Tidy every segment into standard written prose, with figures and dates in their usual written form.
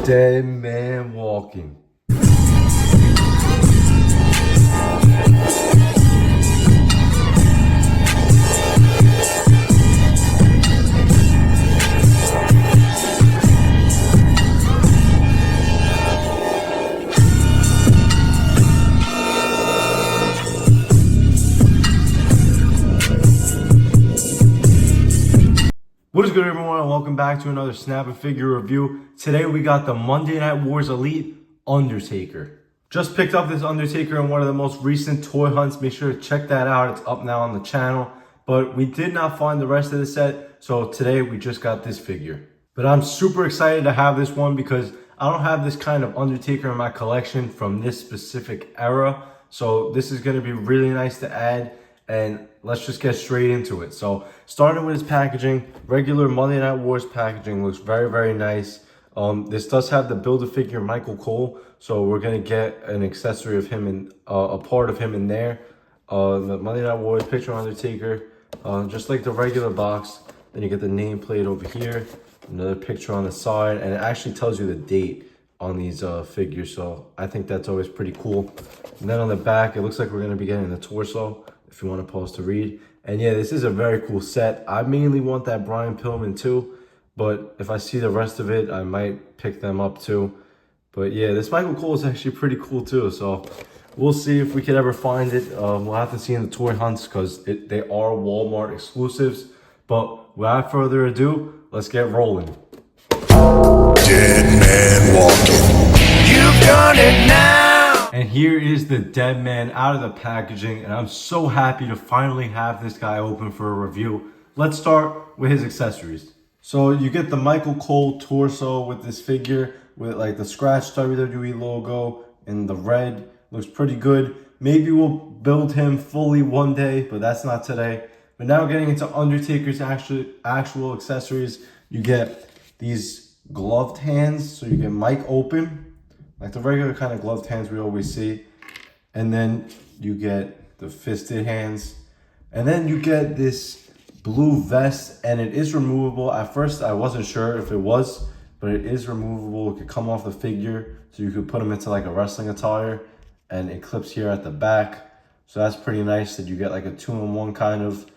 Deadman walking. What is good, everyone, and welcome back to another Snap a Figure review. Today we got the Monday Night Wars Elite Undertaker. Just picked up this Undertaker in one of the most recent toy hunts. Make sure to check that out. It's up now on the channel. But we did not find the rest of the set, so today we just got this figure. But I'm super excited to have this one because I don't have this kind of Undertaker in my collection from this specific era. So this is going to be really nice to add. And let's just get straight into it. So starting with his packaging, regular Monday Night Wars packaging looks very, very nice. This does have the Build-A-Figure Michael Cole. So we're going to get an accessory of him and a part of him in there. The Monday Night Wars picture of Undertaker, just like the regular box. Then you get the nameplate over here, another picture on the side, and it actually tells you the date on these figures. So I think that's always pretty cool. And then on the back, it looks like we're going to be getting the torso, if you want to pause to read. And yeah, this is a very cool set. I mainly want that Brian Pillman too, but if I see the rest of it, I might pick them up too. But yeah, this Michael Cole is actually pretty cool too, so we'll see if we could ever find it. We'll have to see in the toy hunts because they are Walmart exclusives. But without further ado, let's get rolling. Deadman walking. You've done it now. And here is the Deadman out of the packaging, and I'm so happy to finally have this guy open for a review. Let's start with his accessories. So you get the Michael Cole torso with this figure with like the scratch WWE logo in the red. Looks pretty good. Maybe we'll build him fully one day, but that's not today. But now getting into Undertaker's actual accessories, you get these gloved hands. So you get Mike open, like the regular kind of gloved hands we always see. And then you get the fisted hands. And then you get this blue vest, and it is removable. At first, I wasn't sure if it was, but it is removable. It could come off the figure, so you could put them into like a wrestling attire, and it clips here at the back. So that's pretty nice that you get like a 2-in-1 kind of.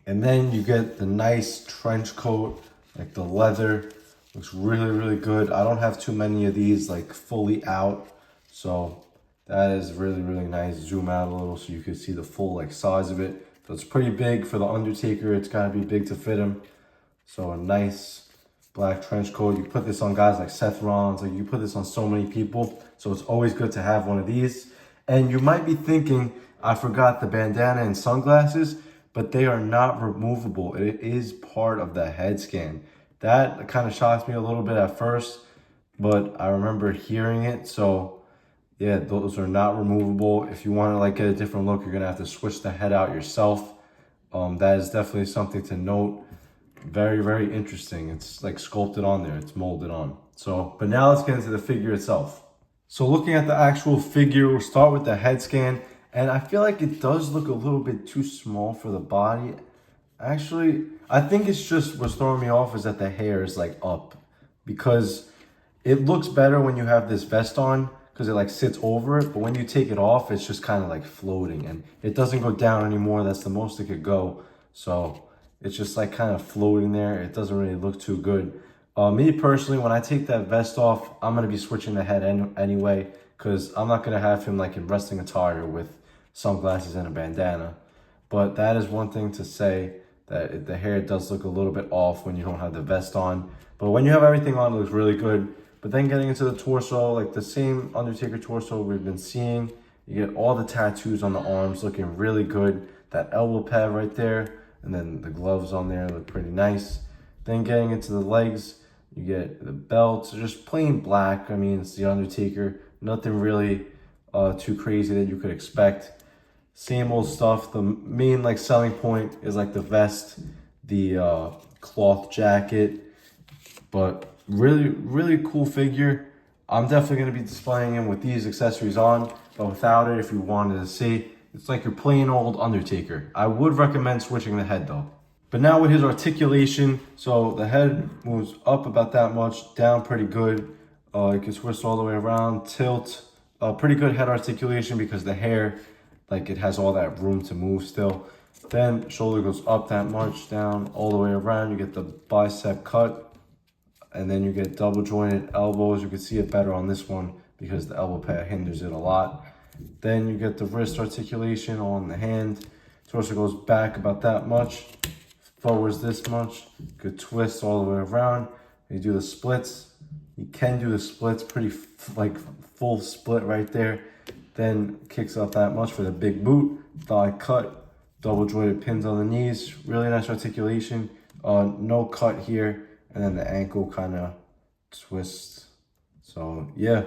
And then you get the nice trench coat, like the leather. Looks really, really good. I don't have too many of these like fully out. So that is really, really nice. Zoom out a little so you can see the full like size of it. So it's pretty big for the Undertaker. It's gotta be big to fit him. So a nice black trench coat. You put this on guys like Seth Rollins. Like you put this on so many people. So it's always good to have one of these. And you might be thinking, I forgot the bandana and sunglasses, but they are not removable. It is part of the head scan. That kind of shocked me a little bit at first, but I remember hearing it. So yeah, those are not removable. If you want to like get a different look, you're gonna have to switch the head out yourself. That is definitely something to note. Very, very interesting. It's like sculpted on there. It's molded on. So, but now let's get into the figure itself. So looking at the actual figure, we'll start with the head scan. And I feel like it does look a little bit too small for the body. Actually, I think it's just what's throwing me off is that the hair is like up, because it looks better when you have this vest on because it like sits over it. But when you take it off, it's just kind of like floating and it doesn't go down anymore. That's the most it could go. So it's just like kind of floating there. It doesn't really look too good. Me personally, when I take that vest off, I'm going to be switching the head anyway, because I'm not going to have him like in wrestling attire with sunglasses and a bandana. But that is one thing to say, that the hair does look a little bit off when you don't have the vest on. But when you have everything on, it looks really good. But then getting into the torso, like the same Undertaker torso we've been seeing, you get all the tattoos on the arms looking really good. That elbow pad right there, and then the gloves on there look pretty nice. Then getting into the legs, you get the belts, just plain black. I mean, it's the Undertaker. Nothing really too crazy that you could expect. Same old stuff. The main like selling point is like the vest, the cloth jacket, but really, really cool figure. I'm definitely going to be displaying him with these accessories on, but without it, if you wanted to see, it's like your plain old Undertaker. I would recommend switching the head though. But now with his articulation, so the head moves up about that much, down pretty good. You can twist all the way around, tilt. Pretty good head articulation because the hair, like it has all that room to move still. Then shoulder goes up that much, down, all the way around. You get the bicep cut. And then you get double jointed elbows. You can see it better on this one because the elbow pad hinders it a lot. Then you get the wrist articulation on the hand. Torso goes back about that much. Forwards this much. Good twist all the way around. You do the splits. You can do the splits, pretty like full split right there. Then kicks up that much for the big boot. Thigh cut. Double jointed pins on the knees. Really nice articulation. No cut here. And then the ankle kind of twists. So yeah,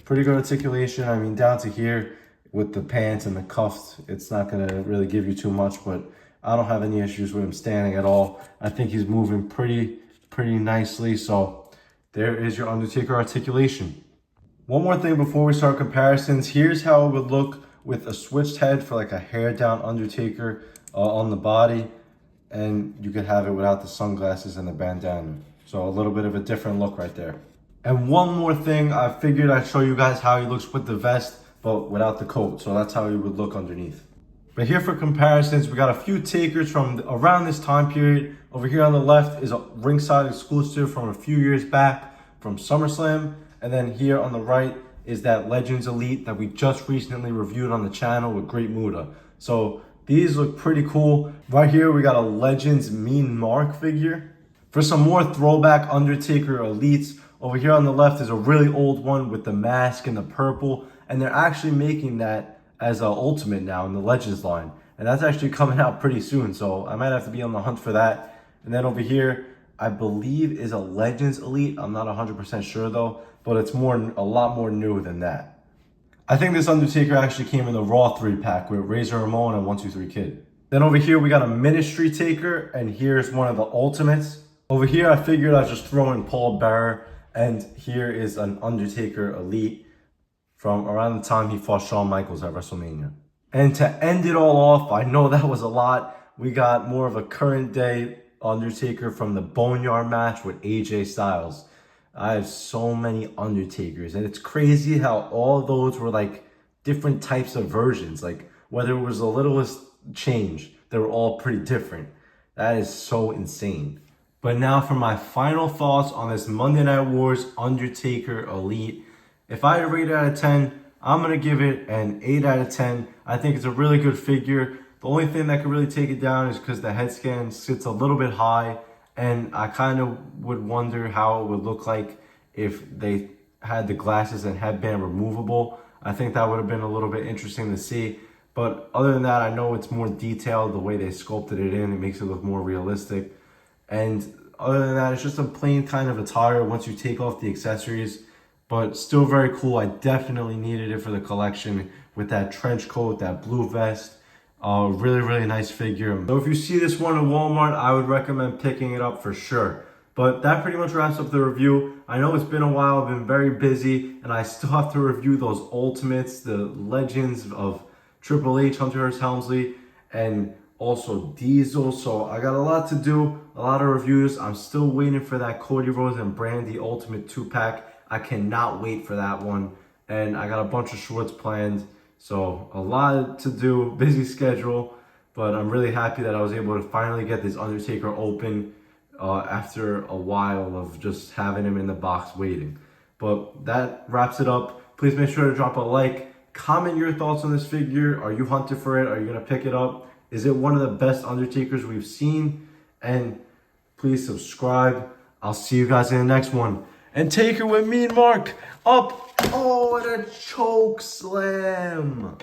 pretty good articulation. I mean, down to here with the pants and the cuffs, it's not gonna really give you too much, but I don't have any issues with him standing at all. I think he's moving pretty nicely. So there is your Undertaker articulation. One more thing before we start comparisons. Here's how it would look with a switched head for like a hair down Undertaker on the body. And you could have it without the sunglasses and the bandana. So a little bit of a different look right there. And one more thing, I figured I'd show you guys how he looks with the vest, but without the coat. So that's how he would look underneath. But here for comparisons, we got a few takers from around this time period. Over here on the left is a ringside exclusive from a few years back from SummerSlam. And then here on the right is that Legends Elite that we just recently reviewed on the channel with Great Muta. So these look pretty cool. Right here, we got a Legends Mean Mark figure. For some more throwback Undertaker Elites, over here on the left is a really old one with the mask and the purple. And they're actually making that as an Ultimate now in the Legends line. And that's actually coming out pretty soon. So I might have to be on the hunt for that. And then over here, I believe is a Legends Elite. I'm not 100% sure though, but it's a lot more new than that. I think this Undertaker actually came in the Raw 3-pack with Razor Ramon and 123 Kid. Then over here, we got a Ministry Taker, and here's one of the Ultimates. Over here, I figured I'd just throw in Paul Bearer, and here is an Undertaker Elite from around the time he fought Shawn Michaels at WrestleMania. And to end it all off, I know that was a lot, we got more of a current day Undertaker from the Boneyard match with AJ Styles. I have so many Undertakers, and it's crazy how all those were like different types of versions. Like whether it was the littlest change, they were all pretty different. That is so insane. But now for my final thoughts on this Monday Night Wars Undertaker Elite. If I had to rate it out of 10, I'm going to give it an 8 out of 10. I think it's a really good figure. The only thing that could really take it down is because the head scan sits a little bit high. And I kind of would wonder how it would look like if they had the glasses and headband removable. I think that would have been a little bit interesting to see. But other than that, I know it's more detailed the way they sculpted it in. It makes it look more realistic. And other than that, it's just a plain kind of attire once you take off the accessories. But still very cool. I definitely needed it for the collection with that trench coat, that blue vest. Really nice figure. So if you see this one at Walmart, I would recommend picking it up for sure. But that pretty much wraps up the review. I know it's been a while, I've been very busy, and I still have to review those Ultimates, the Legends of Triple H, Hunter Hearst Helmsley, and also Diesel. So I got a lot to do, a lot of reviews. I'm still waiting for that Cody Rhodes and Brandy Ultimate 2-pack. I cannot wait for that one. And I got a bunch of shorts planned. So a lot to do, busy schedule, but I'm really happy that I was able to finally get this Undertaker open after a while of just having him in the box waiting. But that wraps it up. Please make sure to drop a like, comment your thoughts on this figure. Are you hunting for it? Are you going to pick it up? Is it one of the best Undertakers we've seen? And please subscribe. I'll see you guys in the next one. And Taker with Mean Mark up. Oh, and a choke slam.